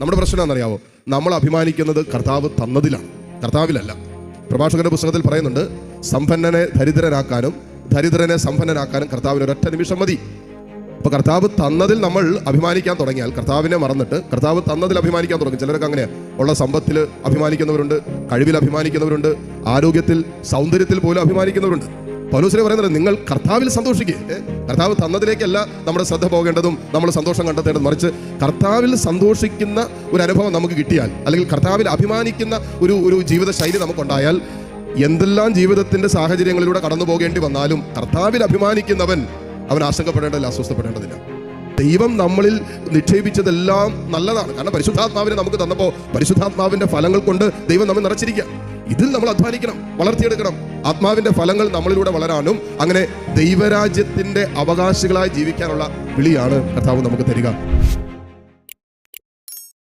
നമ്മുടെ പ്രശ്നം എന്താണെന്നറിയാവോ? നമ്മൾ അഭിമാനിക്കുന്നത് കർത്താവ് തന്നതിലാണ്, കർത്താവിലല്ല. പ്രഭാഷകന്റെ പുസ്തകത്തിൽ പറയുന്നുണ്ട്, സമ്പന്നനെ ദരിദ്രനാക്കാനും ദരിദ്രനെ സമ്പന്നനാക്കാനും കർത്താവിന് ഒരൊറ്റ നിമിഷം മതി. അപ്പോൾ കർത്താവ് തന്നതിൽ നമ്മൾ അഭിമാനിക്കാൻ തുടങ്ങിയാൽ, കർത്താവിനെ മറന്നിട്ട് കർത്താവ് തന്നതിൽ അഭിമാനിക്കാൻ തുടങ്ങും. ചിലരൊക്കെ അങ്ങനെയാണ്. ഉള്ള സമ്പത്തിൽ അഭിമാനിക്കുന്നവരുണ്ട്, കഴിവിൽ അഭിമാനിക്കുന്നവരുണ്ട്, ആരോഗ്യത്തിൽ സൗന്ദര്യത്തിൽ പോലും അഭിമാനിക്കുന്നവരുണ്ട്. പൗലോസ് പറയുന്നത്, നിങ്ങൾ കർത്താവിൽ സന്തോഷിക്കുക. കർത്താവ് തന്നതിലേക്കല്ല നമ്മുടെ ശ്രദ്ധ പോകേണ്ടതും നമ്മൾ സന്തോഷം കണ്ടെത്തേണ്ടതും, മറിച്ച് കർത്താവിൽ സന്തോഷിക്കുന്ന ഒരു അനുഭവം നമുക്ക് കിട്ടിയാൽ, അല്ലെങ്കിൽ കർത്താവിൽ അഭിമാനിക്കുന്ന ഒരു ജീവിത ശൈലി നമുക്കുണ്ടായാൽ, എന്തെല്ലാം ജീവിതത്തിന്റെ സാഹചര്യങ്ങളിലൂടെ കടന്നു പോകേണ്ടി വന്നാലും കർത്താവിൽ അഭിമാനിക്കുന്നവൻ അവൻ ആശങ്കപ്പെടേണ്ടതില്ല, അസ്വസ്ഥപ്പെടേണ്ടതില്ല. ദൈവം നമ്മളിൽ നിക്ഷേപിച്ചതെല്ലാം നല്ലതാണ്. കാരണം പരിശുദ്ധാത്മാവിനെ നമുക്ക് തന്നപ്പോൾ പരിശുദ്ധാത്മാവിന്റെ ഫലങ്ങൾ കൊണ്ട് ദൈവം നമ്മെ നിറച്ചിരിക്കുക. ഇതിൽ നമ്മൾ അധ്വാനിക്കണം, വളർത്തിയെടുക്കണം. ആത്മാവിന്റെ ഫലങ്ങൾ നമ്മളിലൂടെ വളരാനും അങ്ങനെ ദൈവരാജ്യത്തിന്റെ അവകാശികളായി ജീവിക്കാനുള്ള വിളിയാണ് കർത്താവ് നമുക്ക് തരിക.